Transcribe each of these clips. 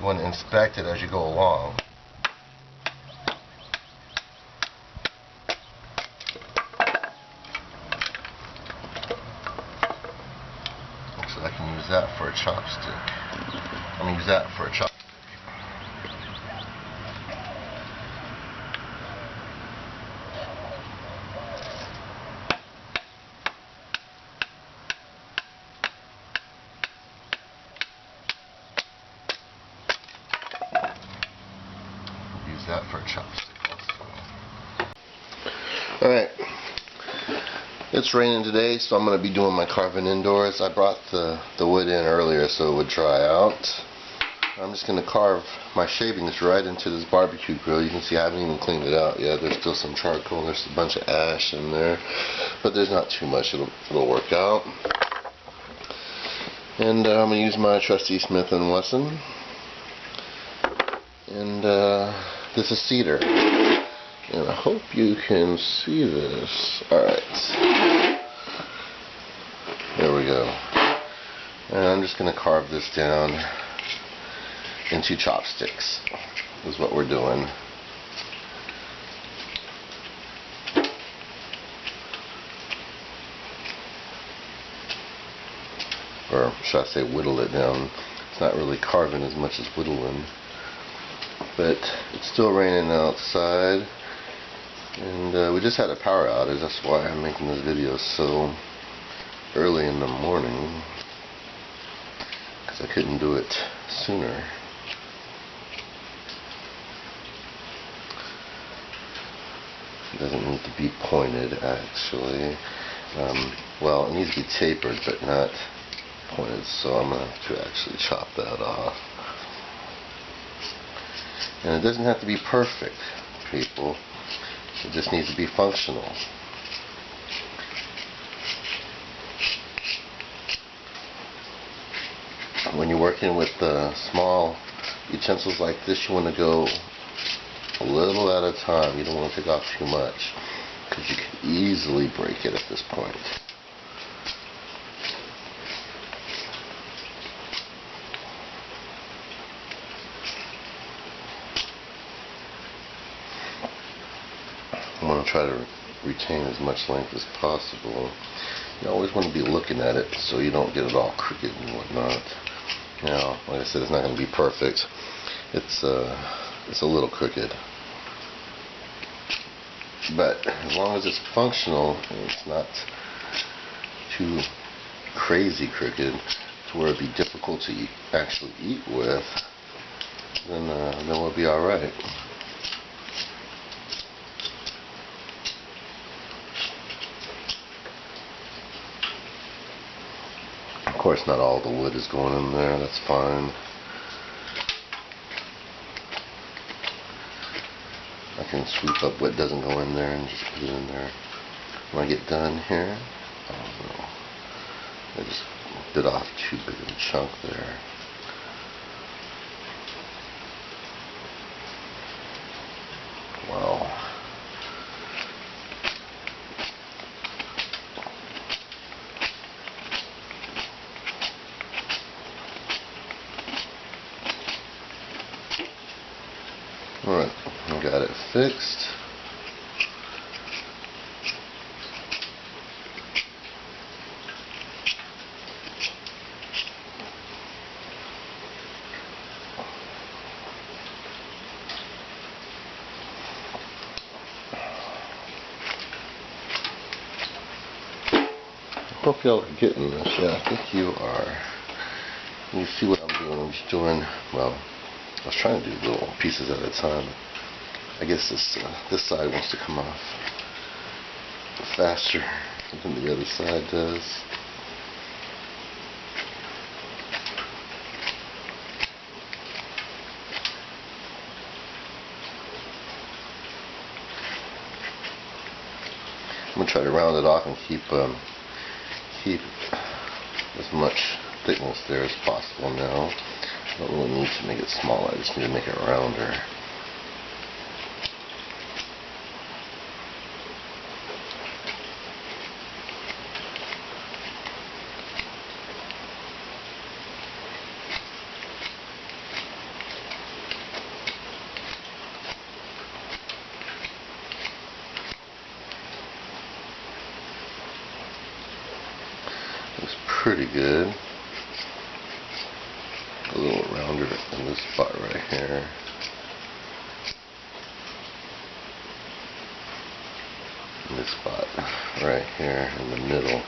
You want to inspect it as you go along. So I can use that for a chopstick. I'm going to use that for a chopstick. Use that for a chopstick also. Alright. It's raining today, so I'm going to be doing my carving indoors. I brought the wood in earlier so it would dry out. I'm just going to carve my shavings right into this barbecue grill. You can see I haven't even cleaned it out yet. There's still some charcoal, there's a bunch of ash in there, but there's not too much. It'll work out. And I'm going to use my trusty Smith & Wesson. And this is cedar. And I hope you can see this. Alright. There we go. And I'm just going to carve this down into chopsticks. Is what we're doing. Or should I say whittle it down. It's not really carving as much as whittling. But it's still raining outside. And we just had a power outage. That's why I'm making this video so early in the morning, because I couldn't do it sooner. It doesn't need to be pointed, actually. Well, it needs to be tapered, but not pointed, so I'm going to have to actually chop that off. And it doesn't have to be perfect, people. It just needs to be functional. When you're working with small utensils like this, you want to go a little at a time. You don't want to take off too much, because you can easily break it at this point. I want to try to retain as much length as possible. You always want to be looking at it so you don't get it all crooked and whatnot. Now, like I said, it's not going to be perfect. It's a little crooked. But as long as it's functional and it's not too crazy crooked to where it'd be difficult to actually eat with, then we'll be alright. Of course, not all the wood is going in there. That's fine. I can sweep up what doesn't go in there and just put it in there. When I get done here, I just bit off too big of a chunk there. Wow. Alright, I got it fixed. I hope y'all are getting this. Yeah, I think you are. You see what I'm doing. I'm just doing, well, I was trying to do little pieces at a time. I guess this side wants to come off faster than the other side does. I'm gonna try to round it off and keep as much thickness there as possible now. I don't really need to make it smaller, I just need to make it rounder. pretty good. A little rounder in this spot right here. In this spot right here in the middle.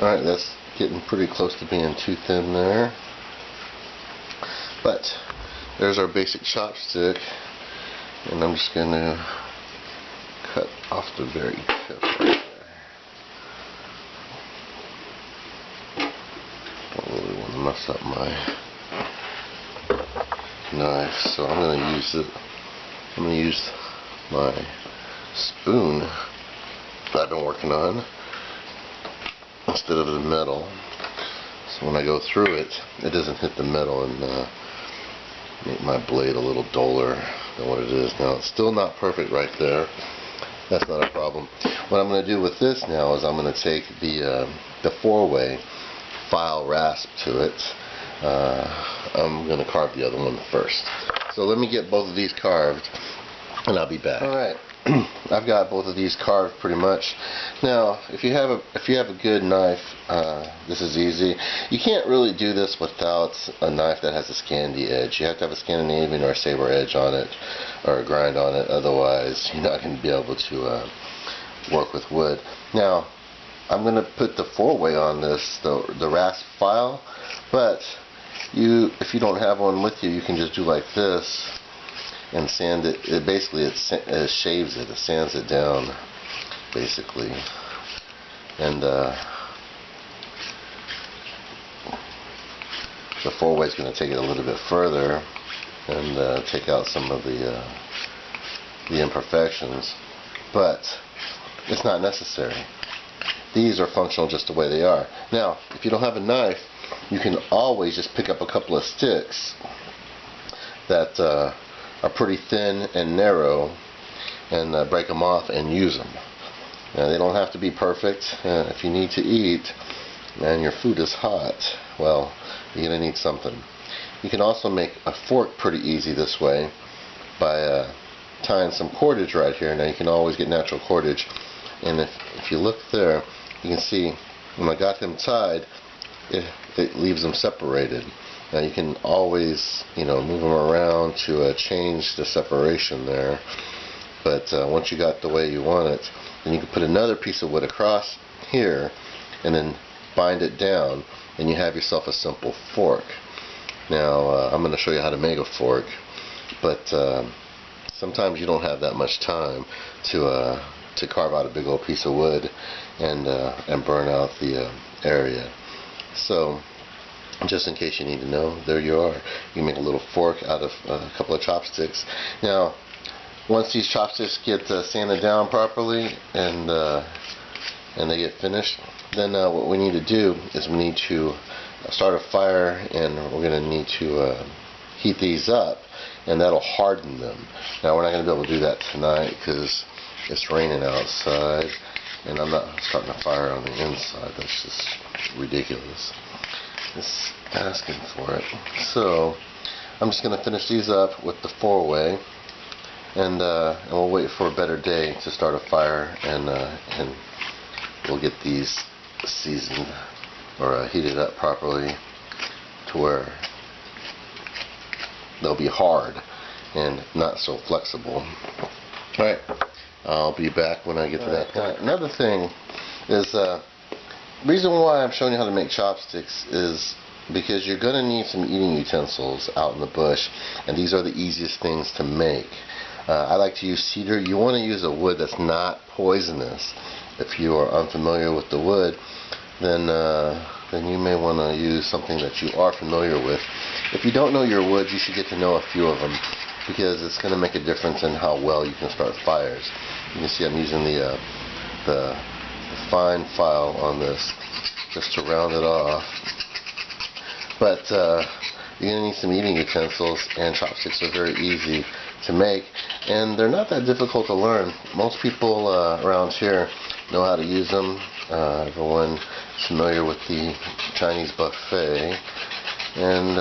Alright, that's getting pretty close to being too thin there. But there's our basic chopstick, and I'm just going to cut off the very tip right there. Don't really want to mess up my knife, so I'm going to use it. I'm going to use my spoon that I've been working on instead of the metal. So when I go through it, it doesn't hit the metal and make my blade a little duller than what it is now. It's still not perfect right there. That's not a problem. What I'm going to do with this now is I'm going to take the 4-way file rasp to it. I'm going to carve the other one first. So let me get both of these carved and I'll be back. Alright, I've got both of these carved pretty much. Now, if you have a good knife, this is easy. You can't really do this without a knife that has a Scandi edge. You have to have a Scandinavian or a saber edge on it, or a grind on it. Otherwise, you're not going to be able to work with wood. Now, I'm going to put the 4-way on this, the rasp file. But if you don't have one with you, you can just do like this and sand it. Basically, it shaves it, it sands it down, basically. And the 4-way is going to take it a little bit further and take out some of the imperfections, but it's not necessary. These are functional just the way they are. Now, if you don't have a knife, you can always just pick up a couple of sticks that are pretty thin and narrow and break them off and use them. Now, they don't have to be perfect. If you need to eat and your food is hot, well, you're going to need something. You can also make a fork pretty easy this way by tying some cordage right here. Now, you can always get natural cordage, and if you look there, you can see when I got them tied, it leaves them separated. Now you can always, move them around to change the separation there. But once you got the way you want it, then you can put another piece of wood across here and then bind it down, and you have yourself a simple fork. Now I'm going to show you how to make a fork, but sometimes you don't have that much time to carve out a big old piece of wood and burn out the area. So, just in case you need to know, there you are. You can make a little fork out of a couple of chopsticks. Now, once these chopsticks get sanded down properly and they get finished, then what we need to do is we need to start a fire, and we're going to need to heat these up, and that'll harden them. Now, we're not going to be able to do that tonight because it's raining outside, and I'm not starting a fire on the inside. That's just ridiculous. It's asking for it. So I'm just going to finish these up with the 4-way, and we'll wait for a better day to start a fire, and we'll get these seasoned or heated up properly to where they'll be hard and not so flexible. Alright, I'll be back when I get to that point. Another thing is, reason why I'm showing you how to make chopsticks is because you're going to need some eating utensils out in the bush, and these are the easiest things to make. I like to use cedar. You want to use a wood that's not poisonous. If you are unfamiliar with the wood, then you may want to use something that you are familiar with. If you don't know your woods, you should get to know a few of them, because it's going to make a difference in how well you can start fires. You can see I'm using the fine file on this just to round it off. But you're going to need some eating utensils, and chopsticks are very easy to make, and they're not that difficult to learn. Most people around here know how to use them. Everyone is familiar with the Chinese buffet, and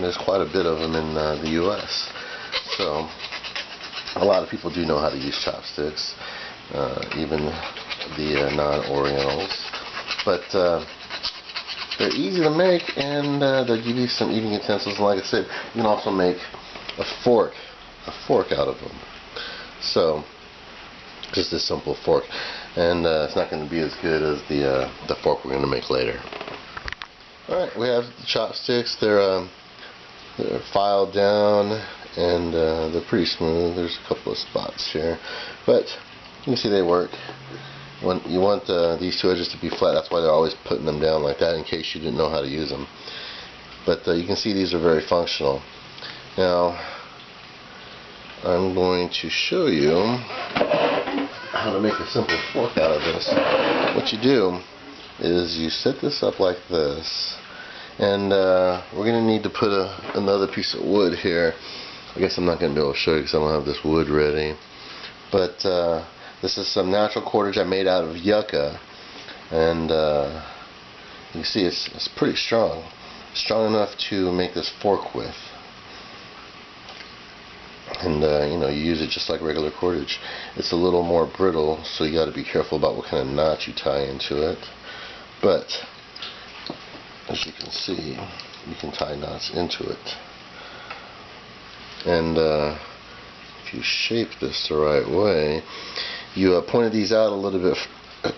there's quite a bit of them in the U.S. So A lot of people do know how to use chopsticks, even the non-Orientals, but they're easy to make, and they'll give you some eating utensils. And like I said, you can also make a fork out of them. So just a simple fork, and it's not going to be as good as the fork we're going to make later. All right, we have the chopsticks. They're filed down, and they're pretty smooth. There's a couple of spots here, but you can see they work. When you want these two edges to be flat, that's why they're always putting them down like that, in case you didn't know how to use them. But you can see these are very functional. Now, I'm going to show you how to make a simple fork out of this. What you do is you set this up like this, and we're going to need to put another piece of wood here. I guess I'm not going to be able to show you because I don't have this wood ready. But this is some natural cordage I made out of yucca, and you can see it's pretty strong. Strong enough to make this fork with. And you know, you use it just like regular cordage. It's a little more brittle, so you got to be careful about what kind of knot you tie into it. But as you can see, you can tie knots into it. And if you shape this the right way, you pointed these out a little bit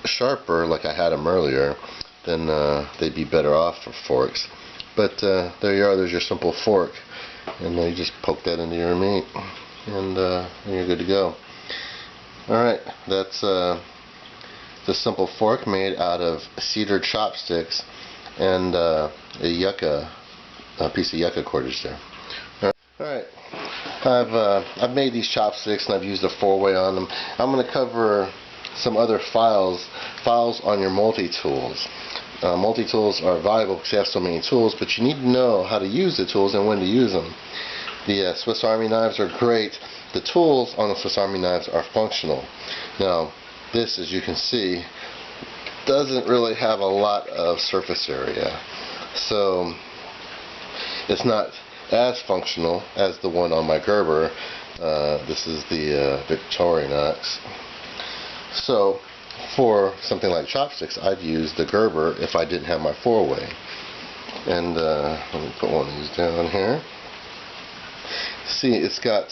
sharper, like I had them earlier, then they'd be better off for forks. But there you are. There's your simple fork. And you just poke that into your meat, and you're good to go. Alright, that's the simple fork made out of cedar chopsticks and a piece of yucca cordage there. Alright, I've made these chopsticks, and I've used a 4-way on them. I'm going to cover some other files on your multi-tools. Multi-tools are valuable because they have so many tools, but you need to know how to use the tools and when to use them. The Swiss Army knives are great. The tools on the Swiss Army knives are functional. Now, this, as you can see, doesn't really have a lot of surface area, so it's not as functional as the one on my Gerber. This is the Victorinox. So for something like chopsticks, I'd use the Gerber if I didn't have my 4-way. And let me put one of these down here. See, it's got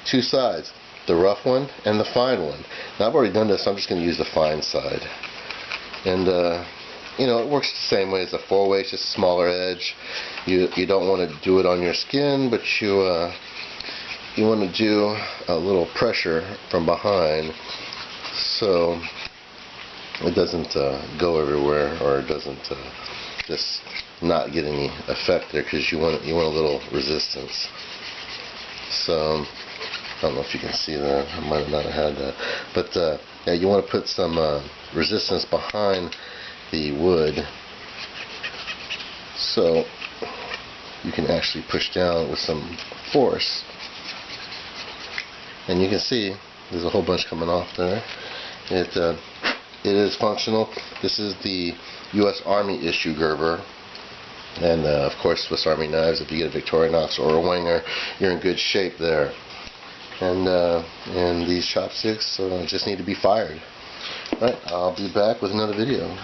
two sides, the rough one and the fine one. Now I've already done this, so I'm just going to use the fine side. And you know, it works the same way as the 4-way, it's just a smaller edge. You don't want to do it on your skin, but you want to do a little pressure from behind, so it doesn't go everywhere, or it doesn't just not get any effect there, because you want a little resistance. So I don't know if you can see that. I might not have had that, but yeah, you want to put some resistance behind the wood, so you can actually push down with some force. And you can see there's a whole bunch coming off there. It is functional. This is the U.S. Army issue Gerber, and of course Swiss Army knives. If you get a Victorinox or a Wenger, you're in good shape there. And these chopsticks just need to be fired. Alright, I'll be back with another video.